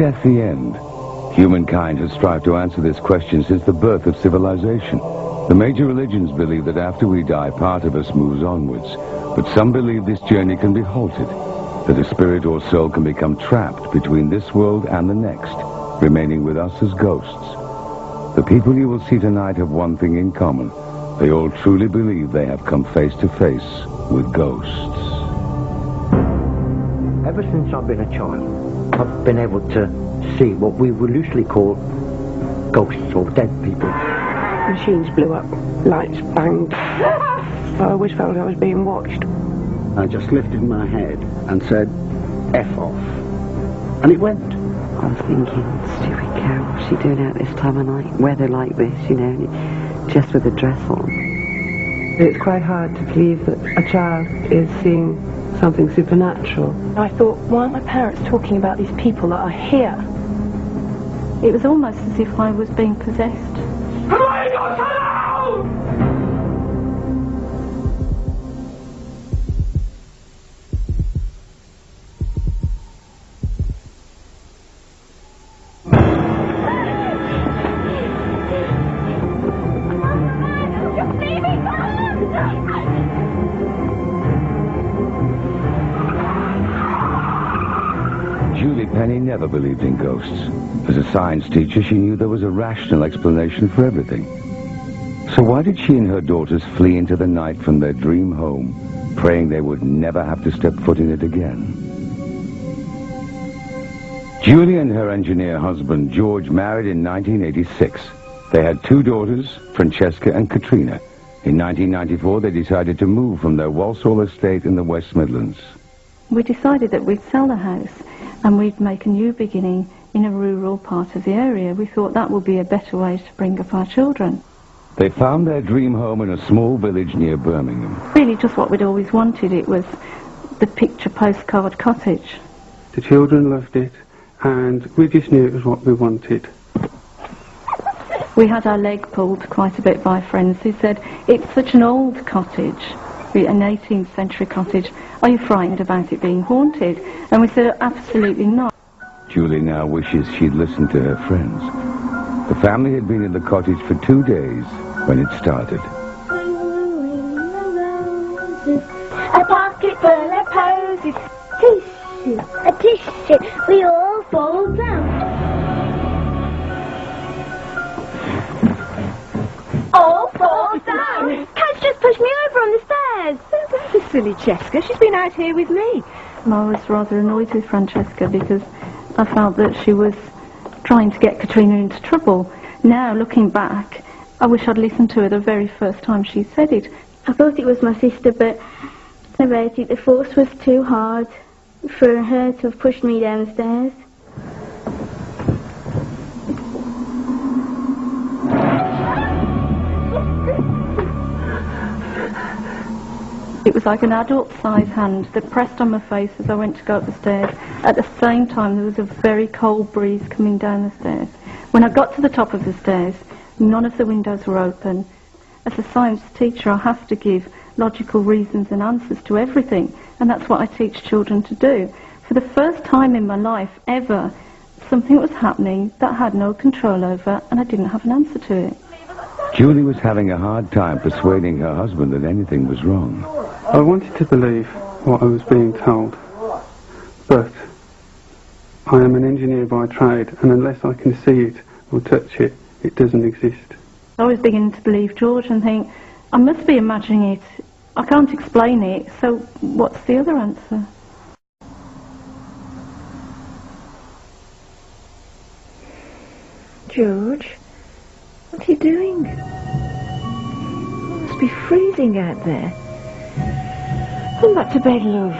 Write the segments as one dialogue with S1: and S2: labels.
S1: death the end? Humankind has strived to answer this question since the birth of civilization. The major religions believe that after we die, part of us moves onwards. But some believe this journey can be halted, that a spirit or soul can become trapped between this world and the next, remaining with us as ghosts. The people you will see tonight have one thing in common. They all truly believe they have come face to face with ghosts.
S2: Ever since I've been a child, I've been able to see what we would loosely call ghosts or dead people.
S3: Machines blew up, lights banged. I always felt I was being watched.
S4: I just lifted my head and said, F off. And it went.
S5: I was thinking, stupid cow, what's she doing out this time of night? Weather like this, you know, just with a dress on.
S3: It's quite hard to believe that a child is seeing something supernatural.
S6: I thought, why are my parents talking about these people that are here? It was almost as if I was being possessed.
S7: Am I not allowed?
S1: Julie Penny never believed in ghosts. As a science teacher, she knew there was a rational explanation for everything. So why did she and her daughters flee into the night from their dream home, praying they would never have to step foot in it again? Julie and her engineer husband, George, married in 1986. They had 2 daughters, Francesca and Katrina. In 1994, they decided to move from their Walsall estate in the West Midlands.
S6: We decided that we'd sell the house and we'd make a new beginning in a rural part of the area. We thought that would be a better way to bring up our children.
S1: They found their dream home in a small village near Birmingham.
S6: Really just what we'd always wanted. It was the picture postcard cottage.
S8: The children loved it, and we just knew it was what we wanted.
S6: We had our leg pulled quite a bit by friends who said, it's such an old cottage, an 18th century cottage. Are you frightened about it being haunted? And we said, absolutely not.
S1: Julie now wishes she'd listened to her friends. The family had been in the cottage for 2 days when it started.
S7: A pocket full of posies, tissue, a tissue, we all fall down. All fall down. Cat's just pushed me over on the stairs.
S3: Don't be silly, Cheska. She's been out here with me.
S6: I was rather annoyed with Francesca because I felt that she was trying to get Katrina into trouble. Now, looking back, I wish I'd listened to her the very first time she said it.
S7: I thought it was my sister, but about it, the force was too hard for her to have pushed me down the stairs.
S6: It was like an adult-sized hand that pressed on my face as I went to go up the stairs. At the same time, there was a very cold breeze coming down the stairs. When I got to the top of the stairs, none of the windows were open. As a science teacher, I have to give logical reasons and answers to everything, and that's what I teach children to do. For the first time in my life ever, something was happening that I had no control over, and I didn't have an answer to it.
S1: Julie was having a hard time persuading her husband that anything was wrong.
S8: I wanted to believe what I was being told, but I am an engineer by trade, and unless I can see it or touch it, it doesn't exist.
S6: I was beginning to believe George and think, I must be imagining it. I can't explain it, so what's the other answer?
S3: George, what are you doing? It must be freezing out there. Come back to bed, love.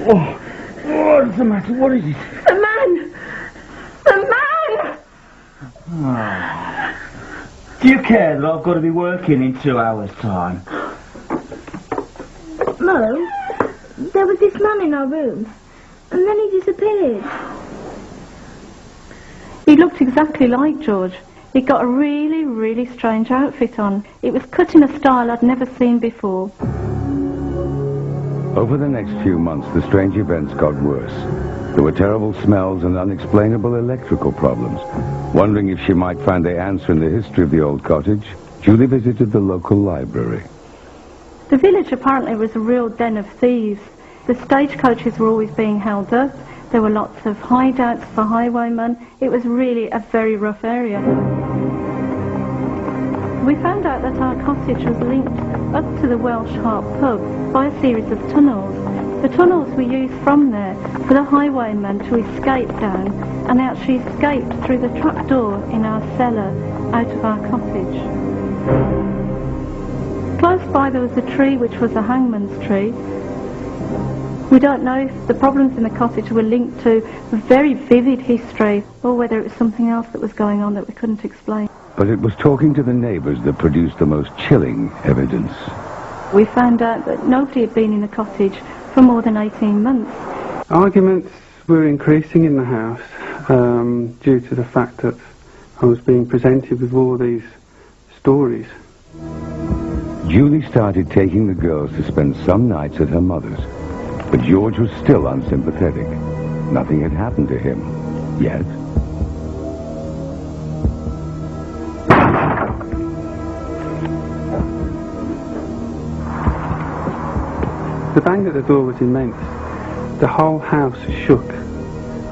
S4: What's the matter? What is it?
S7: The man! The man!
S4: Oh. Do you care that I've got to be working in 2 hours' time?
S7: No, there was this man in our room, and then he disappeared.
S6: He looked exactly like George. He'd got a really, really strange outfit on. It was cut in a style I'd never seen before.
S1: Over the next few months, the strange events got worse. There were terrible smells and unexplainable electrical problems. Wondering if she might find the answer in the history of the old cottage, Julie visited the local library.
S6: The village apparently was a real den of thieves. The stagecoaches were always being held up. There were lots of hideouts for highwaymen. It was really a very rough area. We found out that our cottage was linked up to the Welsh Harp pub by a series of tunnels. The tunnels were used from there for the highwaymen to escape down, and they actually escaped through the trapdoor in our cellar out of our cottage. Close by there was a tree which was a hangman's tree. We don't know if the problems in the cottage were linked to a very vivid history or whether it was something else that was going on that we couldn't explain.
S1: But it was talking to the neighbours that produced the most chilling evidence.
S6: We found out that nobody had been in the cottage for more than 18 months.
S8: Arguments were increasing in the house due to the fact that I was being presented with all these stories.
S1: Julie started taking the girls to spend some nights at her mother's, but George was still unsympathetic. Nothing had happened to him, yet.
S8: The bang at the door was immense. The whole house shook.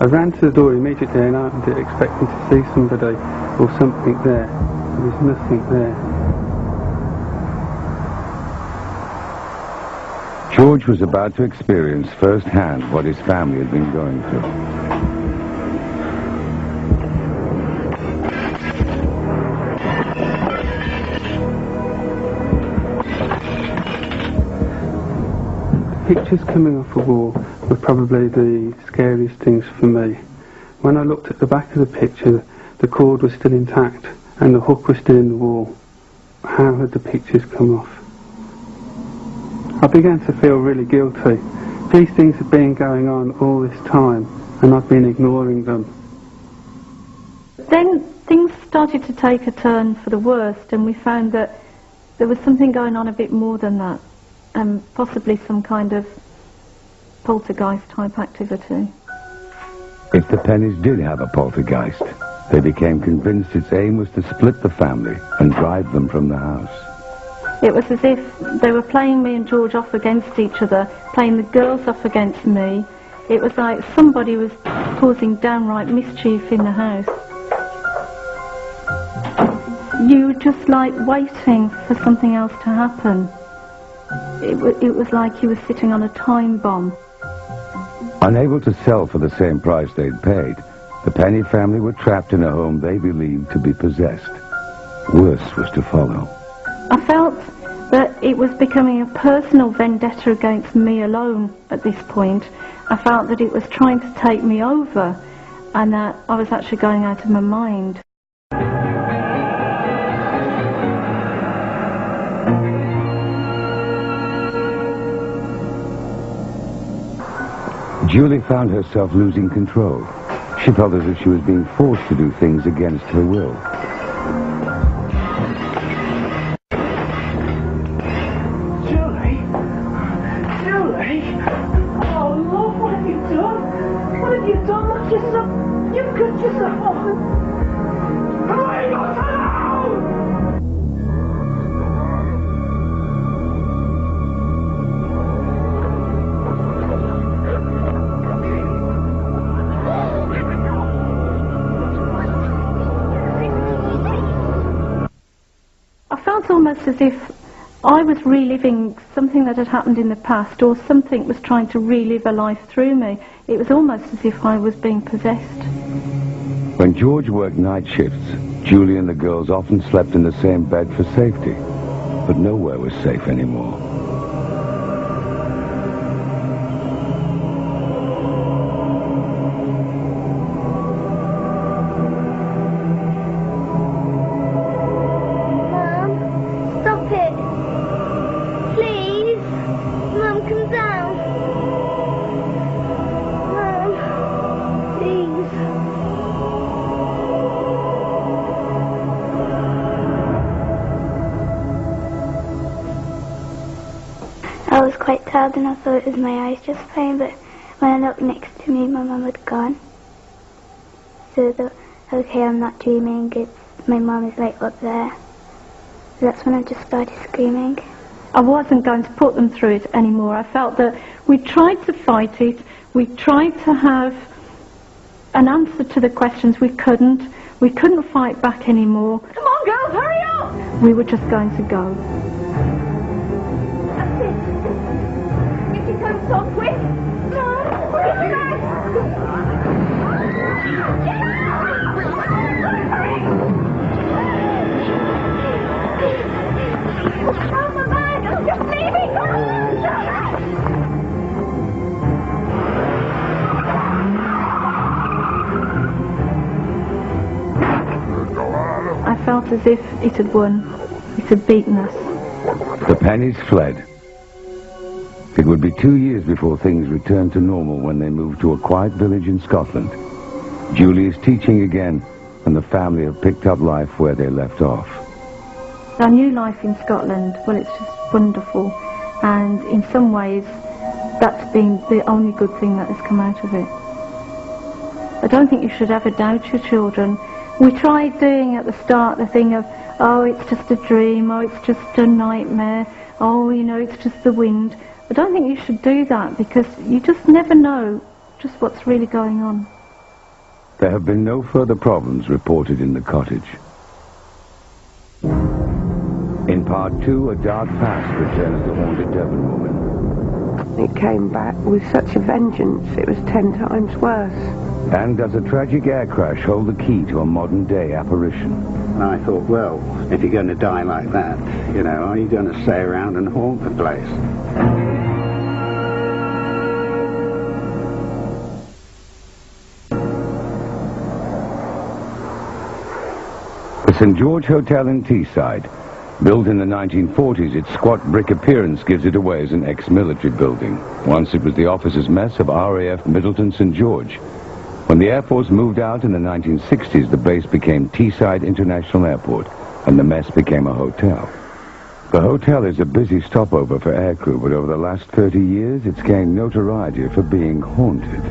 S8: I ran to the door immediately and opened it, expecting to see somebody or something there. There was nothing there.
S1: George was about to experience firsthand what his family had been going through.
S8: The pictures coming off the wall were probably the scariest things for me. When I looked at the back of the picture, the cord was still intact and the hook was still in the wall. How had the pictures come off? I began to feel really guilty. These things had been going on all this time and I'd been ignoring them.
S6: Then things started to take a turn for the worst, and we found that there was something going on a bit more than that, and possibly some kind of poltergeist type activity.
S1: If the Pennies did have a poltergeist, they became convinced its aim was to split the family and drive them from the house.
S6: It was as if they were playing me and George off against each other, playing the girls off against me. It was like somebody was causing downright mischief in the house. You were just like waiting for something else to happen. It was like you were sitting on a time bomb.
S1: Unable to sell for the same price they'd paid, the Penny family were trapped in a home they believed to be possessed. Worse was to follow.
S6: I felt that it was becoming a personal vendetta against me alone at this point. I felt that it was trying to take me over and that I was actually going out of my mind.
S1: Julie found herself losing control. She felt as if she was being forced to do things against her will.
S9: Julie? Oh, Lord, what have you done? What have you done? Look yourself. You've cut yourself open. Who are you going to know?
S6: I felt almost as if I was reliving something that had happened in the past, or something was trying to relive a life through me. It was almost as if I was being possessed.
S1: When George worked night shifts, Julie and the girls often slept in the same bed for safety, but nowhere was safe anymore.
S7: Mum, stop it. Please. Mum, come I was quite tired and I thought it was my eyes just playing, but when I looked next to me, my mum had gone. So I thought, okay, I'm not dreaming, my mum is like up there. So that's when I just started screaming.
S6: I wasn't going to put them through it anymore. I felt that we tried to fight it, we tried to have an answer to the questions. We couldn't fight back anymore.
S9: Come on, girls, hurry up!
S6: We were just going to go.
S9: That's it. If you're going so quick. No, hurry up! Oh, my bag! I'm just leaving! Come on!
S6: I felt as if it had won. It had beaten us.
S1: The pennies fled. It would be 2 years before things returned to normal when they moved to a quiet village in Scotland. Julie is teaching again, and the family have picked up life where they left off.
S6: Our new life in Scotland, well, it's just wonderful. And in some ways, that's been the only good thing that has come out of it. I don't think you should ever doubt your children. We tried doing at the start the thing of, oh, it's just a dream, oh, it's just a nightmare, oh, you know, it's just the wind. I don't think you should do that because you just never know just what's really going on.
S1: There have been no further problems reported in the cottage. In part 2, a dark past returns the haunted Devon woman.
S5: It came back with such a vengeance, it was 10 times worse.
S1: And does a tragic air crash hold the key to a modern-day apparition?
S4: And I thought, well, if you're going to die like that, you know, are you going to stay around and haunt the place?
S1: The St. George Hotel in Teesside. Built in the 1940s, its squat brick appearance gives it away as an ex-military building. Once it was the officers' mess of RAF Middleton St. George. When the Air Force moved out in the 1960s, the base became Teesside International Airport, and the mess became a hotel. The hotel is a busy stopover for aircrew, but over the last 30 years, it's gained notoriety for being haunted.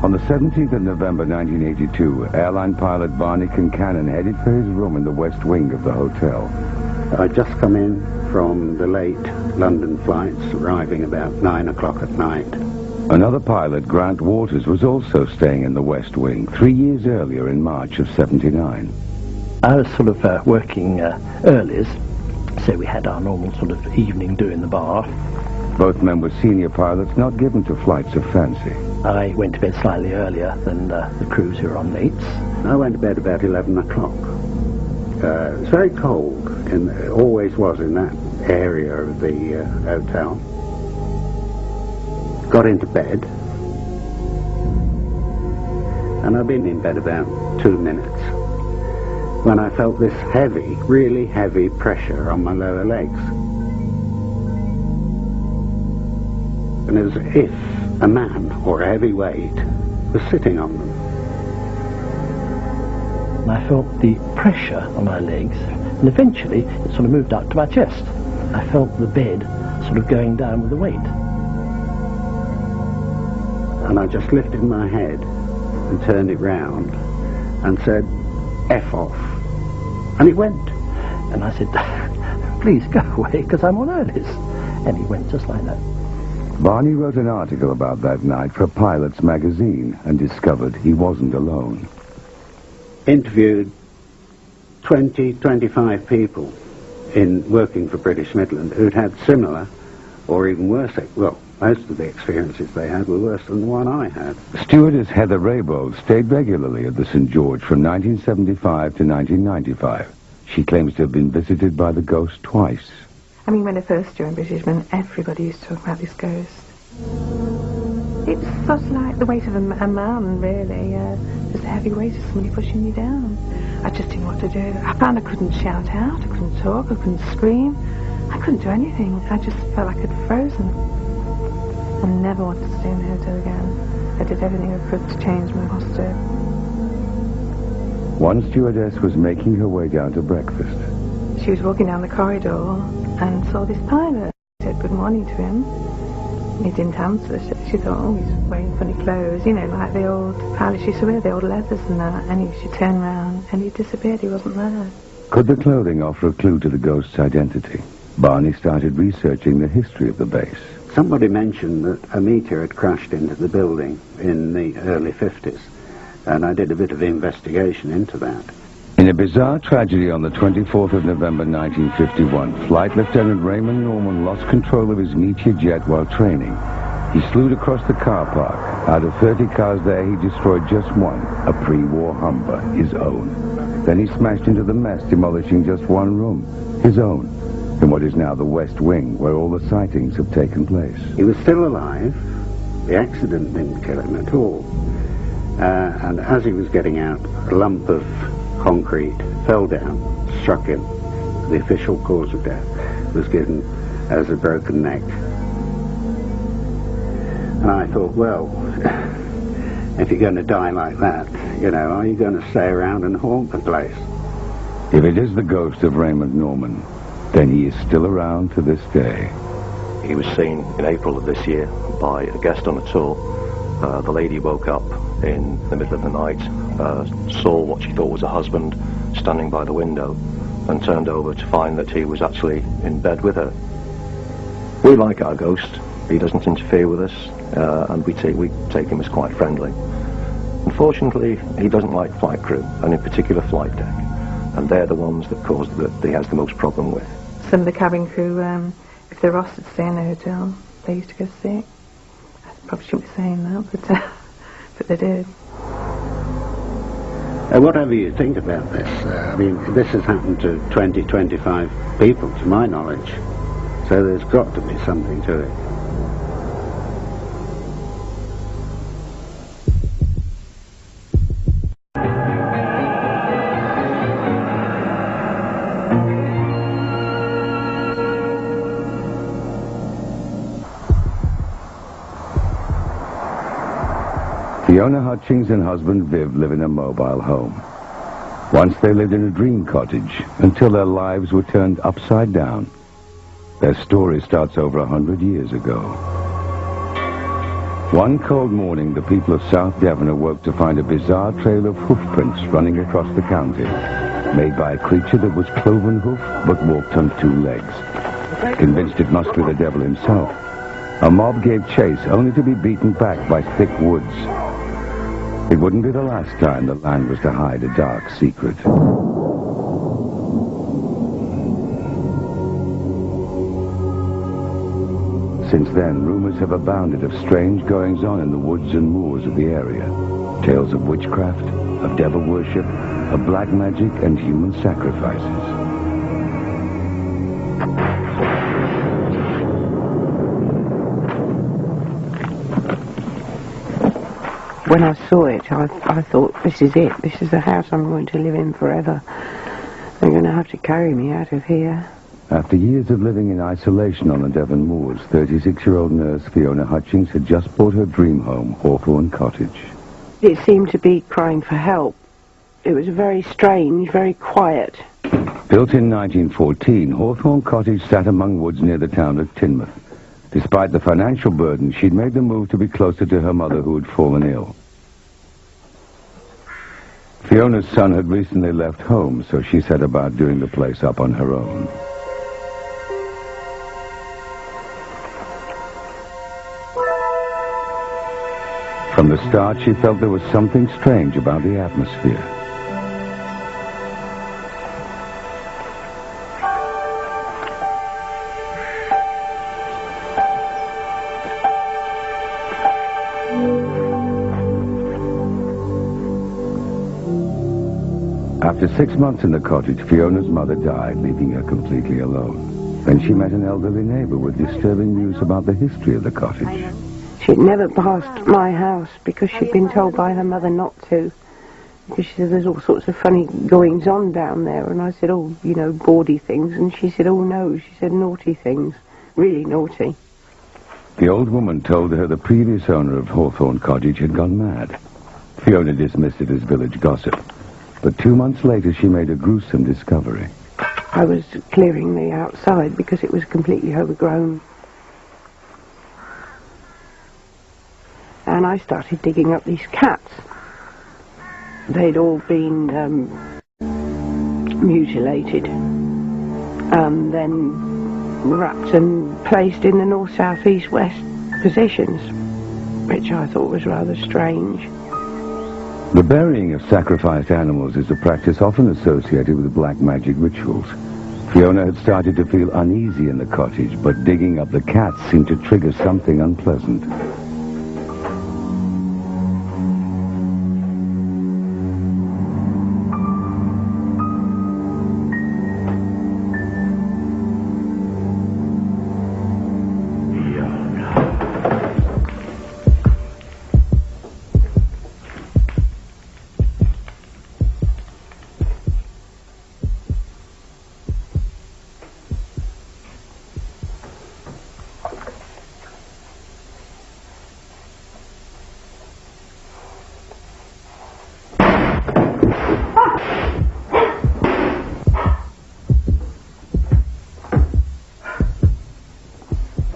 S1: On the 17th of November 1982, airline pilot Barney Kincannon headed for his room in the west wing of the hotel.
S4: I'd just come in from the late London flights, arriving about 9 o'clock at night.
S1: Another pilot, Grant Waters, was also staying in the west wing 3 years earlier in March of '79.
S10: I was sort of working earlies, so we had our normal sort of evening do in the bar.
S1: Both men were senior pilots, not given to flights of fancy.
S10: I went to bed slightly earlier than the crews who were on mates.
S4: I went to bed about 11 o'clock. It was very cold, and it always was in that area of the hotel. Got into bed, and I'd been in bed about 2 minutes when I felt this heavy, really heavy pressure on my lower legs. And as if a man or a heavy weight was sitting on them.
S10: And I felt the pressure on my legs, and eventually it sort of moved up to my chest. I felt the bed sort of going down with the weight.
S4: And I just lifted my head and turned it round and said, F off. And he went.
S10: And I said, please go away, because I'm on earlies. And he went just like that.
S1: Barney wrote an article about that night for Pilot's magazine and discovered he wasn't alone.
S4: Interviewed 20, 25 people in working for British Midland who'd had similar or even worse, well, most of the experiences they had were worse than the one I had.
S1: Stewardess Heather Raybould stayed regularly at the St. George from 1975 to 1995. She claims to have been visited by the ghost twice.
S3: I mean, when I first joined British Midland, everybody used to talk about this ghost. It was sort of like the weight of a man, really. Just a heavy weight of somebody pushing you down. I just didn't know what to do. I found I couldn't shout out, I couldn't talk, I couldn't scream. I couldn't do anything. I just felt like I'd frozen. I never wanted to stay in the hotel again. I did everything I could to change my posture.
S1: One stewardess was making her way down to breakfast.
S3: She was walking down the corridor and saw this pilot. said good morning to him. He didn't answer. She thought, oh, he's wearing funny clothes, you know, like the old pilots used to wear, the old leathers and that. And she turned round and he disappeared. He wasn't there.
S1: Could the clothing offer a clue to the ghost's identity? Barney started researching the history of the base.
S4: Somebody mentioned that a meteor had crashed into the building in the early 50s, and I did a bit of investigation into that.
S1: In a bizarre tragedy on the 24th of November 1951, Flight Lieutenant Raymond Norman lost control of his Meteor jet while training. He slewed across the car park. Out of 30 cars there, he destroyed just one, a pre-war Humber, his own. Then he smashed into the mess, demolishing just one room, his own, in what is now the West Wing, where all the sightings have taken place.
S4: He was still alive. The accident didn't kill him at all. And as he was getting out, a lump of concrete fell down, struck him. The official cause of death was given as a broken neck. And I thought, well, if you're going to die like that, you know, are you going to stay around and haunt the place?
S1: If it is the ghost of Raymond Norman, then he is still around to this day.
S11: He was seen in April of this year by a guest on a tour. The lady woke up in the middle of the night, saw what she thought was a husband standing by the window, and turned over to find that he was actually in bed with her. We like our ghost. He doesn't interfere with us, and we take him as quite friendly. Unfortunately, he doesn't like flight crew, and in particular flight deck, and they're the ones that he has the most problem with.
S3: Some of the cabin crew, if they're asked to stay in the hotel, they used to go sick. I probably shouldn't be saying that, but they did.
S4: Whatever you think about this, I mean, this has happened to 20, 25 people, to my knowledge. So there's got to be something to it.
S1: Fiona Hutchings and husband Viv live in a mobile home. Once they lived in a dream cottage until their lives were turned upside down. Their story starts over 100 years ago. One cold morning, the people of South Devon awoke to find a bizarre trail of hoofprints running across the county, made by a creature that was cloven hoof but walked on two legs. Convinced it must be the devil himself, a mob gave chase only to be beaten back by thick woods. It wouldn't be the last time the land was to hide a dark secret. Since then, rumors have abounded of strange goings-on in the woods and moors of the area. Tales of witchcraft, of devil worship, of black magic and human sacrifices.
S5: When I saw it, I thought, this is it. This is the house I'm going to live in forever. They're going to have to carry me out of here.
S1: After years of living in isolation on the Devon moors, 36-year-old nurse Fiona Hutchings had just bought her dream home, Hawthorne Cottage.
S5: It seemed to be crying for help. It was very strange, very quiet.
S1: Built in 1914, Hawthorne Cottage sat among woods near the town of Teignmouth. Despite the financial burden, she'd made the move to be closer to her mother who had fallen ill. Fiona's son had recently left home, so she set about doing the place up on her own. From the start, she felt there was something strange about the atmosphere. After 6 months in the cottage, Fiona's mother died, leaving her completely alone. Then she met an elderly neighbor with disturbing news about the history of the cottage.
S5: She'd never passed my house because she'd been told by her mother not to. Because she said there's all sorts of funny goings-on down there. And I said, oh, you know, bawdy things. And she said, oh, no. She said naughty things. Really naughty.
S1: The old woman told her the previous owner of Hawthorne Cottage had gone mad. Fiona dismissed it as village gossip. But 2 months later, she made a gruesome discovery.
S5: I was clearing the outside because it was completely overgrown and I started digging up these cats. They'd all been mutilated and then wrapped and placed in the north, south, east, west positions, which I thought was rather strange.
S1: The burying of sacrificed animals is a practice often associated with black magic rituals. Fiona had started to feel uneasy in the cottage, but digging up the cats seemed to trigger something unpleasant.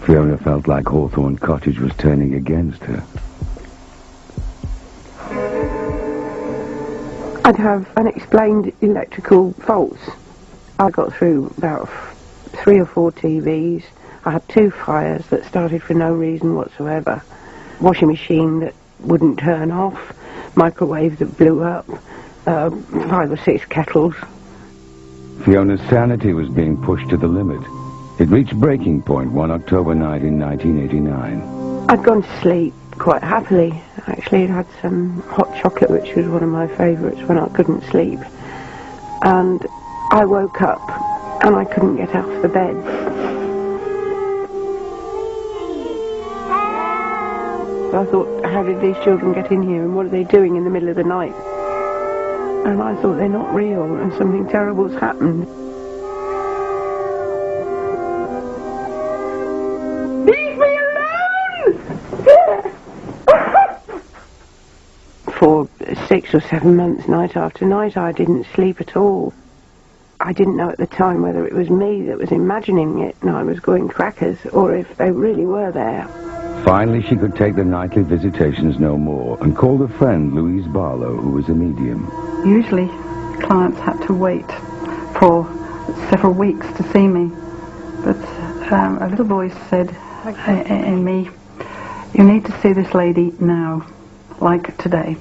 S1: Fiona felt like Hawthorne Cottage was turning against her.
S5: I'd have unexplained electrical faults. I got through about 3 or 4 TVs. I had 2 fires that started for no reason whatsoever. Washing machine that wouldn't turn off. Microwave that blew up. 5 or 6 kettles.
S1: Fiona's sanity was being pushed to the limit. It reached breaking point one October night in 1989.
S5: I'd gone to sleep quite happily. Actually, I'd had some hot chocolate, which was one of my favourites when I couldn't sleep. And I woke up and I couldn't get off the bed. So I thought, how did these children get in here and what are they doing in the middle of the night? And I thought, they're not real and something terrible's happened.
S9: Leave me alone!
S5: For 6 or 7 months, night after night, I didn't sleep at all. I didn't know at the time whether it was me that was imagining it and I was going crackers, or if they really were there.
S1: Finally, she could take the nightly visitations no more and called a friend, Louise Barlow, who was a medium.
S12: Usually, clients had to wait for several weeks to see me, but a little voice said in me, "You need to see this lady now, like today."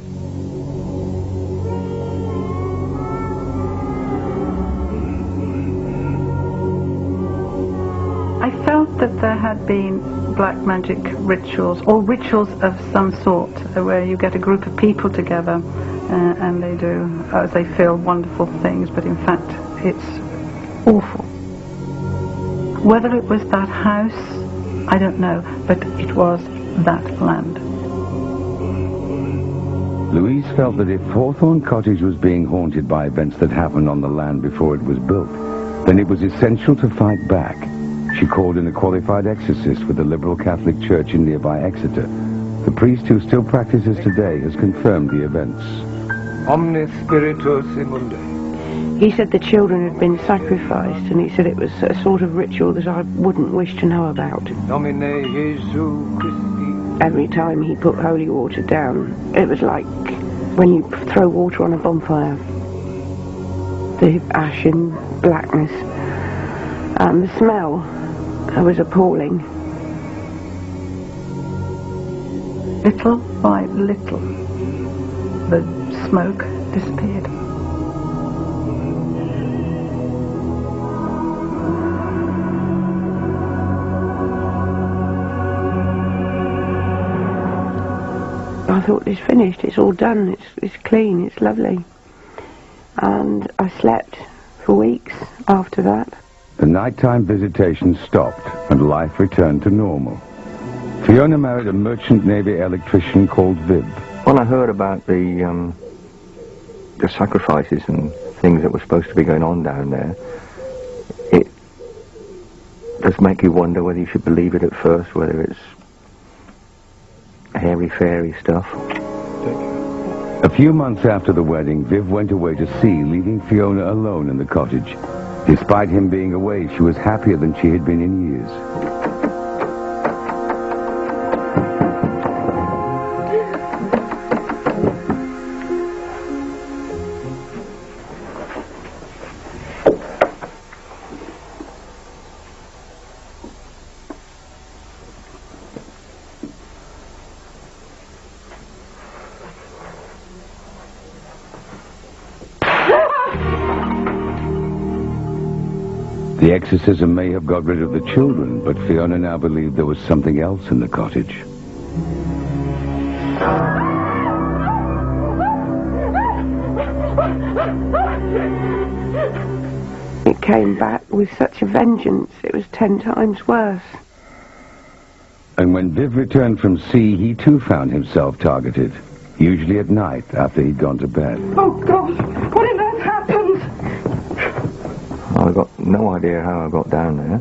S12: I felt that there had been black magic rituals, or rituals of some sort, where you get a group of people together and they do, they feel wonderful things, but in fact it's awful. Whether it was that house, I don't know, but it was that land.
S1: Louise felt that if Hawthorne Cottage was being haunted by events that happened on the land before it was built, then it was essential to fight back. She called in a qualified exorcist with the liberal Catholic Church in nearby Exeter. The priest who still practices today has confirmed the events.
S13: Omnis spiritus immundi.
S5: He said the children had been sacrificed, and he said it was a sort of ritual that I wouldn't wish to know about.
S13: Domine Jesu Christi.
S5: Every time he put holy water down, it was like when you throw water on a bonfire. The ash and blackness. And the smell was appalling.
S12: Little by little, the smoke disappeared.
S5: I thought, it's finished, it's all done, it's clean, it's lovely. And I slept for weeks after that.
S1: The nighttime visitations stopped and life returned to normal. Fiona married a merchant navy electrician called Viv.
S14: When I heard about the sacrifices and things that were supposed to be going on down there, it does make you wonder whether you should believe it at first, whether it's airy-fairy stuff.
S1: A few months after the wedding, Viv went away to sea, leaving Fiona alone in the cottage. Despite him being away, she was happier than she had been in years. exorcism may have got rid of the children, but Fiona now believed there was something else in the cottage.
S5: It came back with such a vengeance, it was 10 times worse.
S1: And when Viv returned from sea, he too found himself targeted, usually at night after he'd gone to bed.
S9: Oh, God, what on earth happened?
S14: I got no idea how I got down there.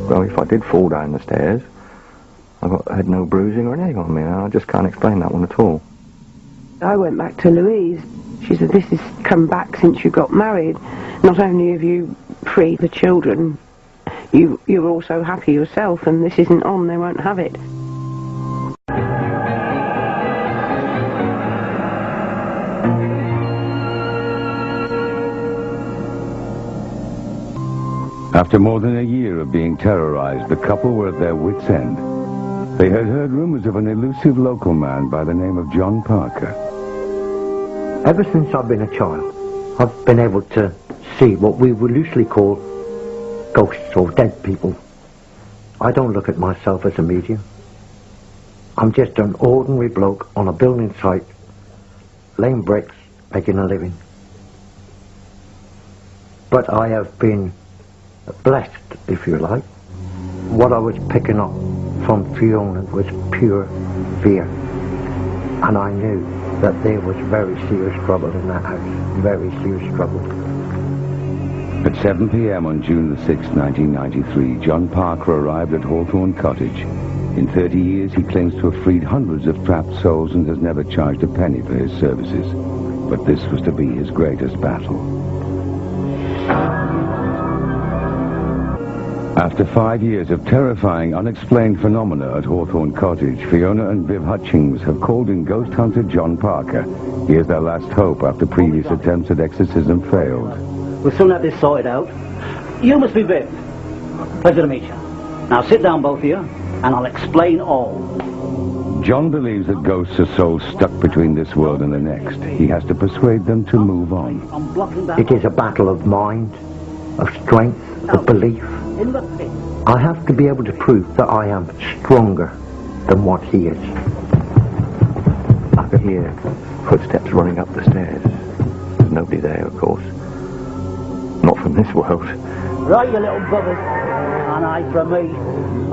S14: Well, if I did fall down the stairs, I had no bruising or anything on me. I just can't explain that one at all.
S5: I went back to Louise. She said, this has come back since you got married. Not only have you freed the children, you're also happy yourself, and this isn't on, they won't have it.
S1: After more than a year of being terrorized, the couple were at their wits' end. They had heard rumors of an elusive local man by the name of John Parker.
S2: Ever since I've been a child, I've been able to see what we would loosely call ghosts or dead people. I don't look at myself as a medium. I'm just an ordinary bloke on a building site, laying bricks, making a living. But I have been blessed, if you like. What I was picking up from Fiona was pure fear. And I knew that there was very serious trouble in that house. Very serious trouble.
S1: At 7 p.m. on June the 6th, 1993, John Parker arrived at Hawthorne Cottage. In 30 years, he claims to have freed hundreds of trapped souls and has never charged a penny for his services. But this was to be his greatest battle. After 5 years of terrifying, unexplained phenomena at Hawthorne Cottage, Fiona and Viv Hutchings have called in ghost hunter John Parker. He is their last hope after previous attempts at exorcism failed.
S15: We'll soon have this sorted out. You must be Viv. Pleasure to meet you. Now sit down, both of you, and I'll explain all.
S1: John believes that ghosts are souls stuck between this world and the next. He has to persuade them to move on.
S2: It is a battle of mind, of strength, of belief. I have to be able to prove that I am stronger than what he is.
S14: I could hear footsteps running up the stairs. There's nobody there, of course. Not from this world.
S15: Right, you little buggers. An eye for me.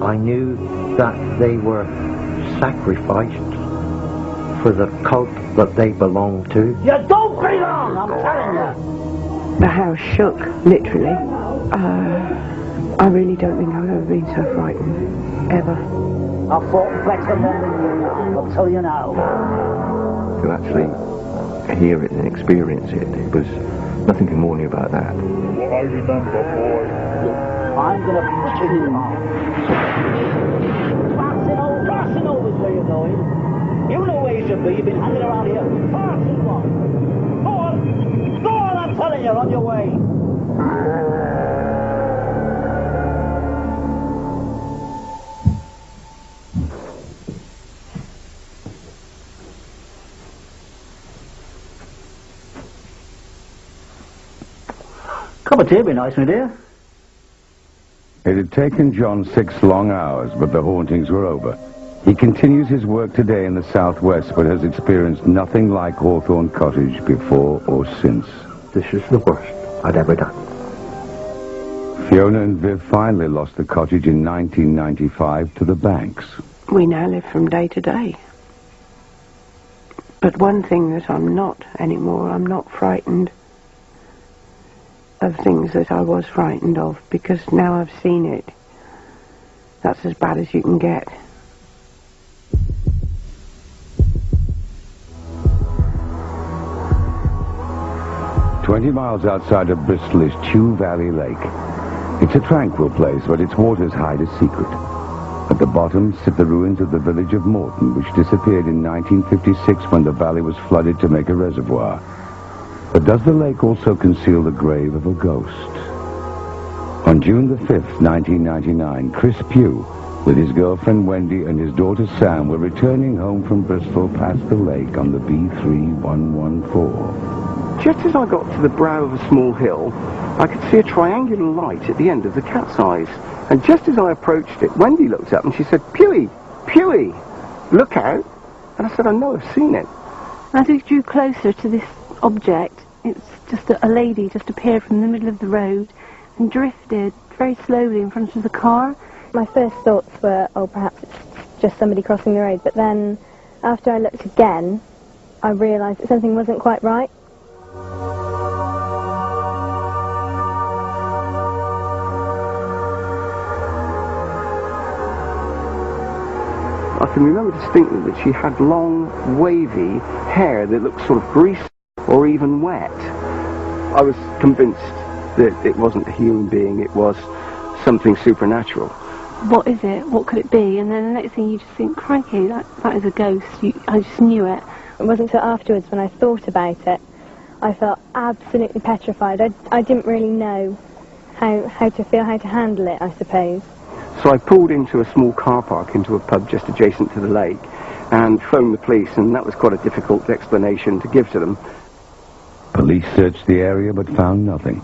S2: I knew that they were sacrificed for the cult that they belonged to.
S15: You don't belong, I'm telling you.
S5: The house shook, literally. I really don't think I've ever been so frightened. Ever.
S15: I fought better than you, I'll tell you now.
S14: To actually hear it and experience it, it was nothing to warn you about that.
S16: What I remember, boy.
S15: I'm going to push you on. Passing over is where you're going. You know where you should be. You've been hanging around here far too long. Go on, I'm telling you, on your way. Cup of tea would be nice, my dear.
S1: It had taken John 6 long hours, but the hauntings were over. He continues his work today in the southwest, but has experienced nothing like Hawthorne Cottage before or since.
S2: This is the worst I'd ever done.
S1: Fiona and Viv finally lost the cottage in 1995 to the banks.
S5: We now live from day to day. But one thing that I'm not anymore, I'm not frightened of things that I was frightened of, because now I've seen it. That's as bad as you can get.
S1: "20 miles outside of Bristol is Chew Valley Lake. It's a tranquil place, but its waters hide a secret. At the bottom sit the ruins of the village of Morton, which disappeared in 1956 when the valley was flooded to make a reservoir. But does the lake also conceal the grave of a ghost? On June the 5th, 1999, Chris Pugh, with his girlfriend Wendy and his daughter Sam, were returning home from Bristol past the lake on the B3114.
S17: just as I got to the brow of a small hill, I could see a triangular light at the end of the cat's eyes. And just as I approached it, Wendy looked up and she said, "Pewey, Pewey, look out." And I said, "I know, I've seen it."
S5: As we drew closer to this object, it's just a lady just appeared from the middle of the road and drifted very slowly in front of the car.
S18: My first thoughts were, oh, perhaps it's just somebody crossing the road. But then, after I looked again, I realised that something wasn't quite right.
S17: I can remember distinctly that she had long, wavy hair that looked sort of greasy or even wet. I was convinced that it wasn't a human being, it was something supernatural.
S5: What is it? What could it be? And then the next thing you just think, crikey, that is a ghost. I just knew it.
S18: It wasn't until afterwards when I thought about it, I felt absolutely petrified. I didn't really know how to feel, how to handle it, I suppose.
S17: So I pulled into a small car park, into a pub just adjacent to the lake, and phoned the police, and that was quite a difficult explanation to give to them.
S1: Police searched the area but found nothing.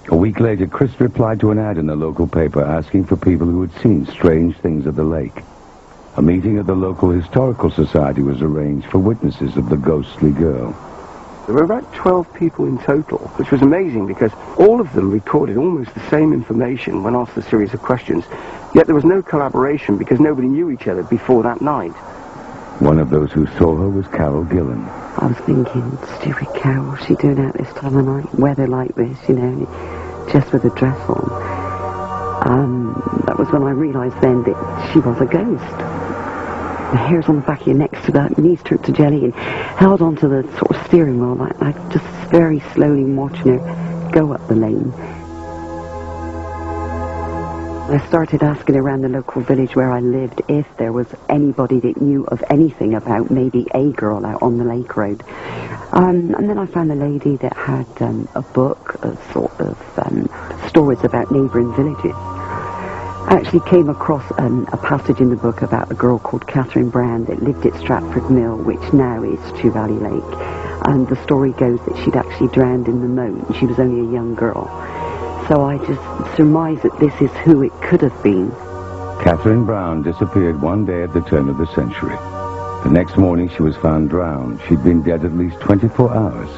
S1: A week later, Chris replied to an ad in the local paper asking for people who had seen strange things at the lake. A meeting at the local historical society was arranged for witnesses of the ghostly girl.
S17: There were about 12 people in total, which was amazing because all of them recorded almost the same information when asked a series of questions, yet there was no collaboration because nobody knew each other before that night.
S1: One of those who saw her was Carol Gillen.
S19: I was thinking, stupid Carol, what's she doing out this time of night? Weather like this, you know, just with a dress on. That was when I realised then that she was a ghost. The hairs on the back of your neck stood out, knees turned to jelly, and held onto the sort of steering wheel, like just very slowly watching her go up the lane. I started asking around the local village where I lived if there was anybody that knew of anything about maybe a girl out on the lake road. And then I found a lady that had a book, a sort of stories about neighbouring villages. I actually came across a passage in the book about a girl called Catherine Brown that lived at Stratford Mill, which now is Chew Valley Lake. And the story goes that she'd actually drowned in the moat, and she was only a young girl. So I just surmise that this is who it could have been.
S1: Catherine Brown disappeared one day at the turn of the century. The next morning she was found drowned. She'd been dead at least 24 hours.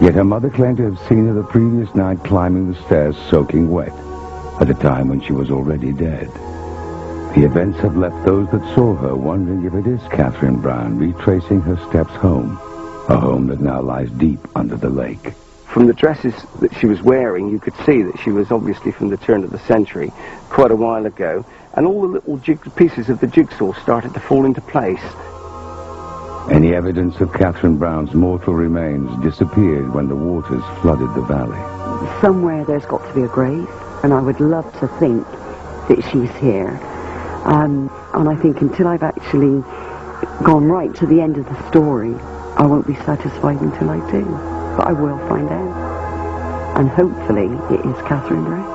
S1: Yet her mother claimed to have seen her the previous night climbing the stairs soaking wet, at a time when she was already dead. The events have left those that saw her wondering if it is Catherine Brown retracing her steps home, a home that now lies deep under the lake.
S17: From the dresses that she was wearing, you could see that she was obviously from the turn of the century, quite a while ago, and all the little pieces of the jigsaw started to fall into place.
S1: Any evidence of Catherine Brown's mortal remains disappeared when the waters flooded the valley.
S19: Somewhere there's got to be a grave, and I would love to think that she's here. And I think until I've actually gone right to the end of the story, I won't be satisfied until I do. But I will find out. And hopefully it is Catherine Brown.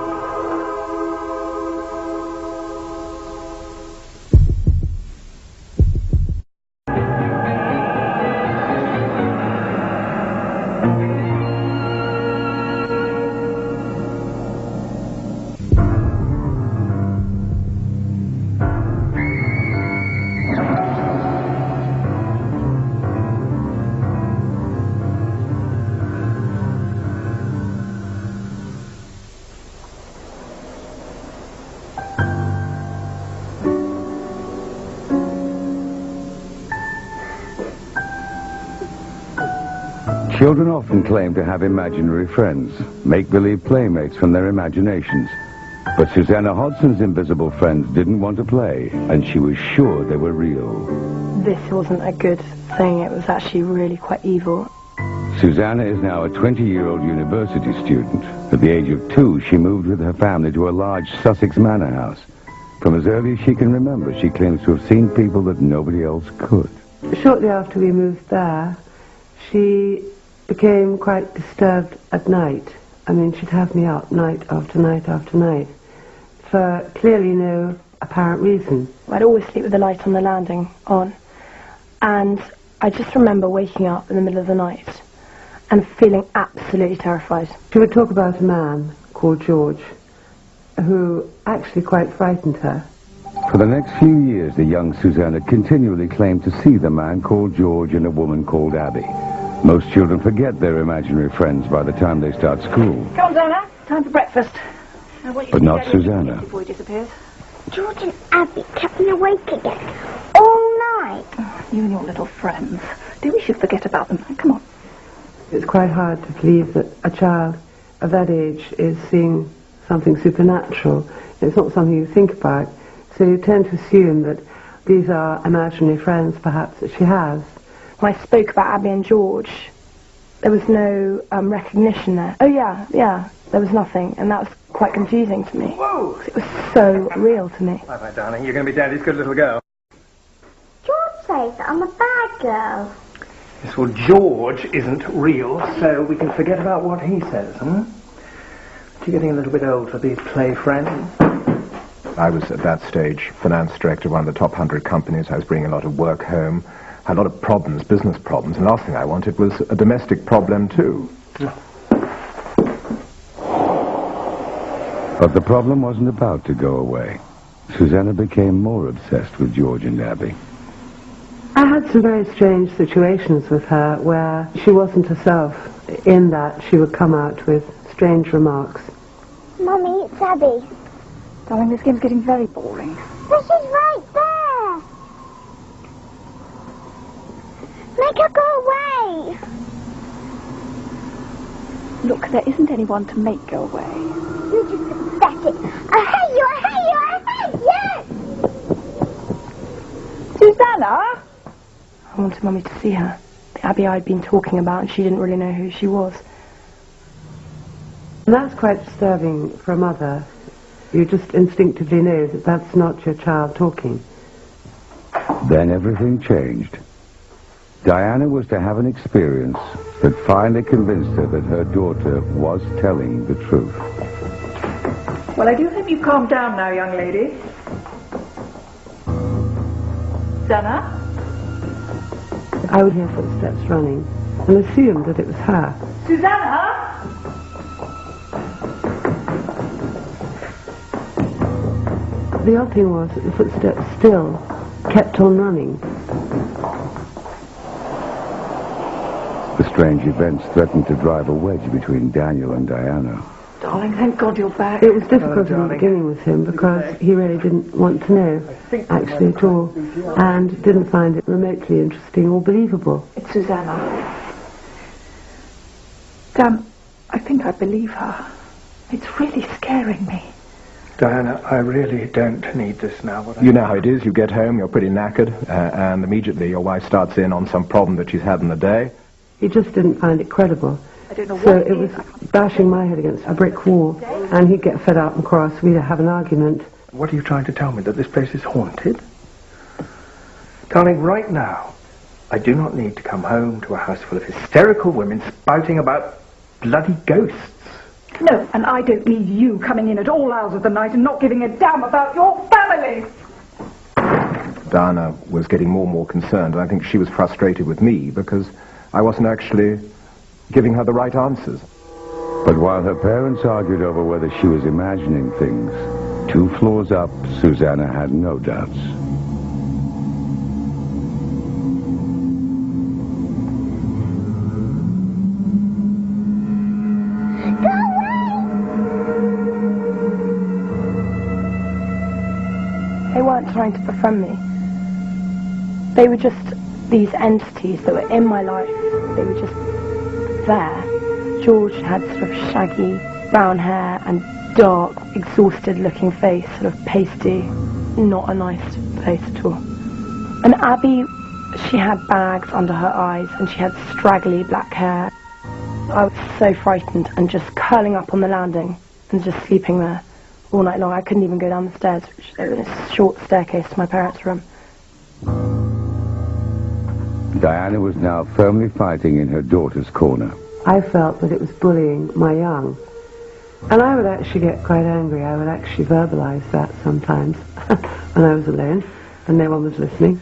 S1: Children often claim to have imaginary friends, make-believe playmates from their imaginations. But Susanna Hodson's invisible friends didn't want to play, and she was sure they were real.
S3: This wasn't a good thing. It was actually really quite evil.
S1: Susanna is now a 20-year-old university student. At the age of 2, she moved with her family to a large Sussex manor house. From as early as she can remember, she claims to have seen people that nobody else could.
S5: Shortly after we moved there, she became quite disturbed at night. I mean, she'd have me up night after night after night for clearly no apparent reason.
S3: I'd always sleep with the light on the landing on, and I just remember waking up in the middle of the night
S18: and feeling absolutely terrified.
S5: She would talk about a man called George who actually quite frightened her.
S1: For the next few years, the young Susanna continually claimed to see the man called George and a woman called Abby. Most children forget their imaginary friends by the time they start school.
S6: Come on, Dana. Time for breakfast.
S1: But not Susanna.
S6: Before he disappears.
S7: George and Abby kept me awake again all night.
S6: Oh, you and your little friends. Do we should forget about them? Come on.
S5: It's quite hard to believe that a child of that age is seeing something supernatural. It's not something you think about. So you tend to assume that these are imaginary friends, perhaps, that she has.
S18: When I spoke about Abby and George, there was no recognition there. Oh, yeah, there was nothing, and that was quite confusing to me.
S20: Whoa!
S18: It was so real to me.
S20: Bye-bye, darling. You're going to be Daddy's good little girl.
S7: George says that I'm a bad girl.
S20: Yes, well, George isn't real, so we can forget about what he says, You're getting a little bit old for these play friends.
S21: I was, at that stage, finance director of one of the top 100 companies. I was bringing a lot of work home, had a lot of problems, business problems, and the last thing I wanted was a domestic problem, too.
S1: But the problem wasn't about to go away. Susanna became more obsessed with George and Abby.
S5: I had some very strange situations with her where she wasn't herself, in that she would come out with strange remarks.
S7: Mummy, it's Abby.
S6: Darling, this game's getting very boring.
S7: But she's right there. Make her go away.
S6: Look, there isn't anyone to make go away.
S7: You're just pathetic. I hate you, I hate you, I hate you!
S6: Susanna?
S18: I wanted Mummy to see her. The Abby I'd been talking about, and she didn't really know who she was.
S5: And that's quite disturbing for a mother. You just instinctively know that that's not your child talking.
S1: Then everything changed. Diana was to have an experience that finally convinced her that her daughter was telling the truth.
S6: Well, I do hope you've calmed down now, young lady. Susanna?
S5: I would hear footsteps running and assumed that it was her.
S6: Susanna?
S5: The odd thing was that the footsteps still kept on running.
S1: The strange events threatened to drive a wedge between Daniel and Diana.
S6: Darling, thank God you're back.
S5: It was difficult in the beginning with him because he really didn't want to know, actually, at all, and didn't find it remotely interesting or believable.
S6: It's Susanna. Dan, I think I believe her. It's really scaring me.
S20: Diana, I really don't need this now.
S21: You know how it is. You get home, you're pretty knackered, and immediately your wife starts in on some problem that she's had in the day.
S5: He just didn't find it credible.
S6: I don't know
S5: So
S6: what
S5: it was bashing my head against a brick wall, and he'd get fed up and cross. We'd have an argument.
S20: What are you trying to tell me, that this place is haunted? Darling, right now, I do not need to come home to a house full of hysterical women spouting about bloody ghosts.
S6: No, and I don't need you coming in at all hours of the night and not giving a damn about your family.
S21: Diana was getting more and more concerned, and I think she was frustrated with me because I wasn't actually giving her the right answers.
S1: But while her parents argued over whether she was imagining things, 2 floors up, Susanna had no doubts.
S18: They weren't trying to befriend me. They were just these entities that were in my life. They were just there. George had sort of shaggy brown hair and dark, exhausted-looking face, sort of pasty, not a nice face at all. And Abby, she had bags under her eyes and she had straggly black hair. I was so frightened and just curling up on the landing and just sleeping there all night long. I couldn't even go down the stairs, which there was a short staircase to my parents' room.
S1: Diana was now firmly fighting in her daughter's corner.
S5: I felt that it was bullying my young. And I would actually get quite angry. I would actually verbalize that sometimes when I was alone and no one was listening.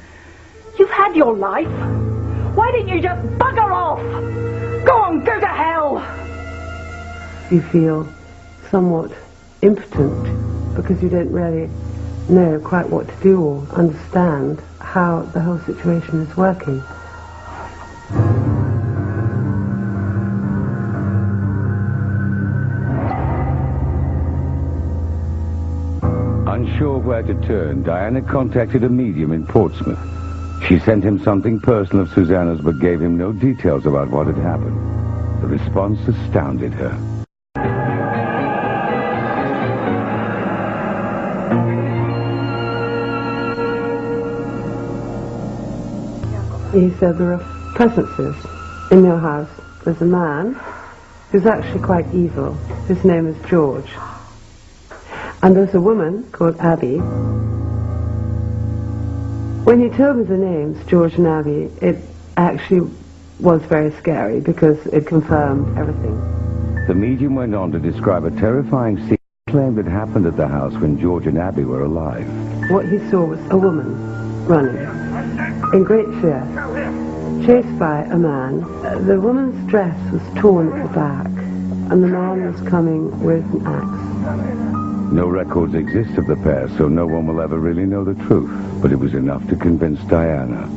S6: You've had your life. Why didn't you just bugger off?
S9: Go on, go to hell!
S5: You feel somewhat impotent because you don't really know quite what to do or understand how the whole situation is working.
S1: Unsure where to turn, Diana contacted a medium in Portsmouth. She sent him something personal of Susanna's but gave him no details about what had happened. The response astounded her.
S5: He said there are presences in your house. There's a man who's actually quite evil. His name is George. And there's a woman called Abby. When you told me the names, George and Abby, it actually was very scary because it confirmed everything.
S1: The medium went on to describe a terrifying scene he claimed had happened at the house when George and Abby were alive.
S5: What he saw was a woman running in great fear, chased by a man. The woman's dress was torn at the back, and the man was coming with an axe.
S1: No records exist of the pair, so no one will ever really know the truth, but it was enough to convince Diana.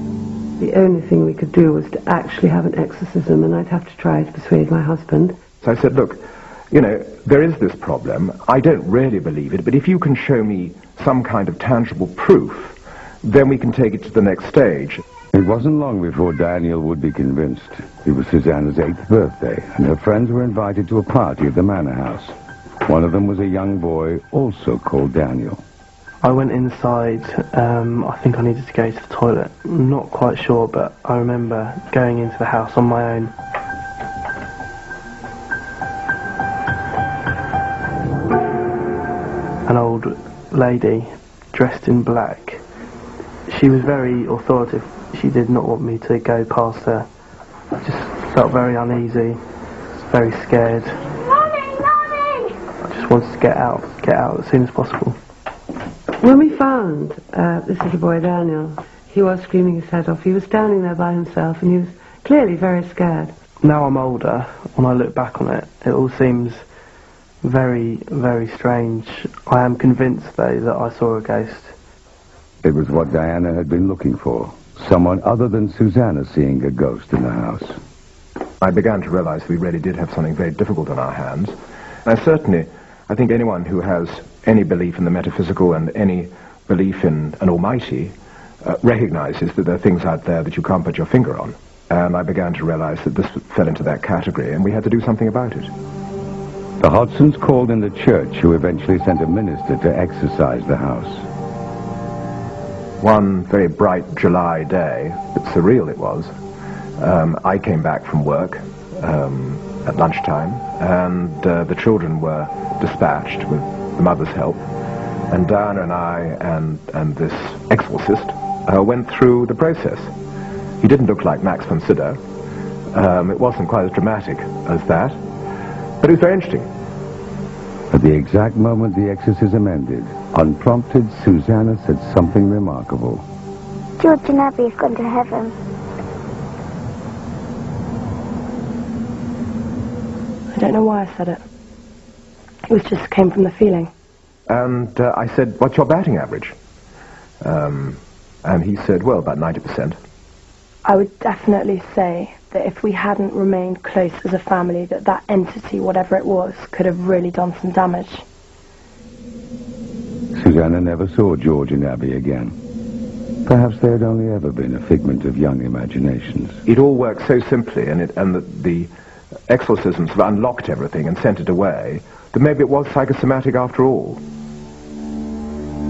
S5: The only thing we could do was to actually have an exorcism, and I'd have to try to persuade my husband.
S21: So I said, look, you know, there is this problem. I don't really believe it, but if you can show me some kind of tangible proof, then we can take it to the next stage.
S1: It wasn't long before Daniel would be convinced. It was Susanna's 8th birthday, and her friends were invited to a party at the manor house. One of them was a young boy, also called Daniel.
S10: I went inside. I think I needed to go to the toilet. I'm not quite sure, but I remember going into the house on my own. An old lady dressed in black. She was very authoritative. She did not want me to go past her. I just felt very uneasy, very scared. I just wanted to get out as soon as possible.
S5: When we found this little boy, Daniel, he was screaming his head off. He was standing there by himself, and he was clearly very scared.
S10: Now I'm older, when I look back on it, it all seems very, very strange. I am convinced, though, that I saw a ghost.
S1: It was what Diana had been looking for. Someone other than Susanna seeing a ghost in the house.
S21: I began to realize we really did have something very difficult on our hands. And I think anyone who has any belief in the metaphysical and any belief in an almighty recognizes that there are things out there that you can't put your finger on. And I began to realize that this fell into that category, and we had to do something about it.
S1: The Hodsons called in the church, who eventually sent a minister to exorcise the house.
S21: One very bright July day, but surreal it was, I came back from work at lunchtime, and the children were dispatched with the mother's help, and Diana and I and this exorcist went through the process. He didn't look like Max von Sydow. It wasn't quite as dramatic as that, but it was very interesting.
S1: At the exact moment the exorcism ended, unprompted, Susanna said something remarkable.
S7: George and Abby have gone to heaven.
S18: I don't know why I said it. It just came from the feeling.
S21: And I said, what's your batting average? And he said, well, about 90%.
S18: I would definitely say that if we hadn't remained close as a family, that entity, whatever it was, could have really done some damage.
S1: Susanna never saw George and Abby again. Perhaps they had only ever been a figment of young imaginations.
S21: It all worked so simply, and the exorcisms have unlocked everything and sent it away, that maybe it was psychosomatic after all.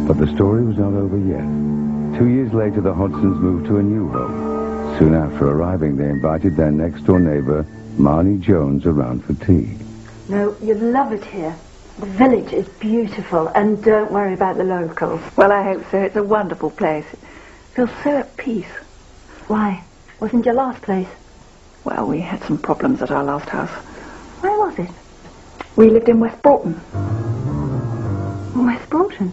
S1: But the story was not over yet. 2 years later, the Hodsons moved to a new home. Soon after arriving, they invited their next-door neighbour, Marnie Jones, around for tea.
S8: No, you'd love it here. The village is beautiful, and don't worry about the locals.
S3: Well, I hope so. It's a wonderful place. It feels so at peace.
S8: Why? Wasn't your last place?
S3: Well, we had some problems at our last house.
S8: Where was it?
S3: We lived in West Broughton.
S8: West Broughton?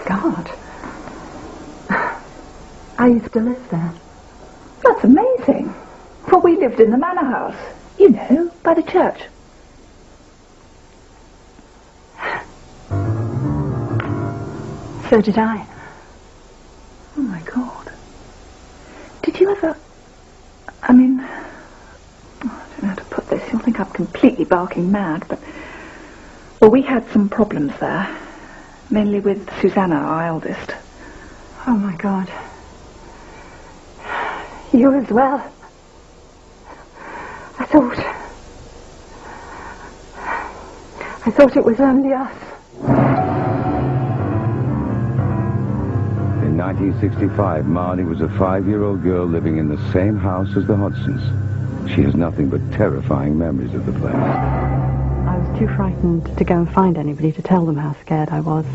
S3: God.
S8: I used to live there.
S3: That's amazing.
S8: Well, we lived in the manor house. You know, by the church.
S18: So did I.
S8: Oh, my God. Did you ever... I mean... I don't know how to put this. You'll think I'm completely barking mad, but... Well, we had some problems there. Mainly with Susanna, our eldest.
S18: Oh, my God. You as well. I thought it was only us.
S1: In 1965, Marnie was a 5-year-old girl living in the same house as the Hodsons. She has nothing but terrifying memories of the place.
S11: I was too frightened to go and find anybody to tell them how scared I was.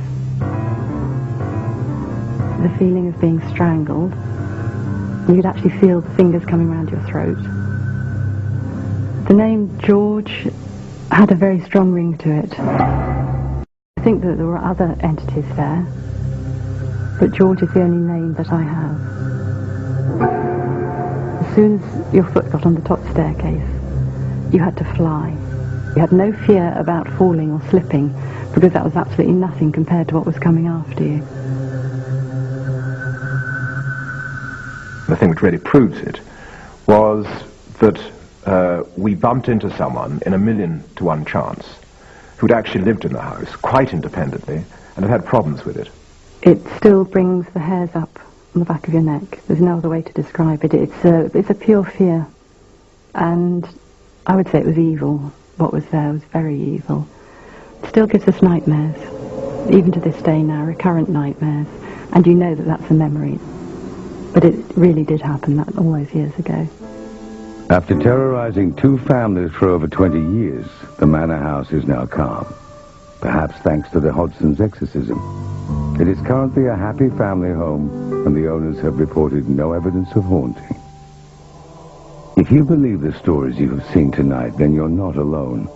S11: The feeling of being strangled, you could actually feel the fingers coming around your throat. The name George had a very strong ring to it. I think that there were other entities there, but George is the only name that I have. As soon as your foot got on the top staircase, you had to fly. You had no fear about falling or slipping, because that was absolutely nothing compared to what was coming after you.
S21: The thing which really proves it was that we bumped into someone in 1,000,000 to 1 chance who'd actually lived in the house quite independently and had had problems with it.
S11: It still brings the hairs up on the back of your neck. There's no other way to describe it. It's a pure fear. And I would say it was evil. What was there was very evil. It still gives us nightmares, even to this day now, recurrent nightmares. And you know that that's a memory. But it really did happen that all those years ago.
S1: After terrorizing 2 families for over 20 years, the manor house is now calm. Perhaps thanks to the Hodson's exorcism. It is currently a happy family home, and the owners have reported no evidence of haunting. If you believe the stories you have seen tonight, then you're not alone.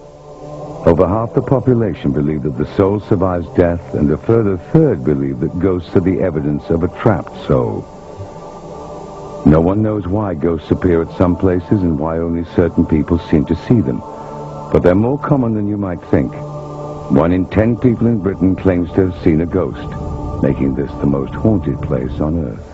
S1: Over half the population believe that the soul survives death, and a further third believe that ghosts are the evidence of a trapped soul. No one knows why ghosts appear at some places and why only certain people seem to see them. But they're more common than you might think. 1 in 10 people in Britain claims to have seen a ghost, making this the most haunted place on Earth.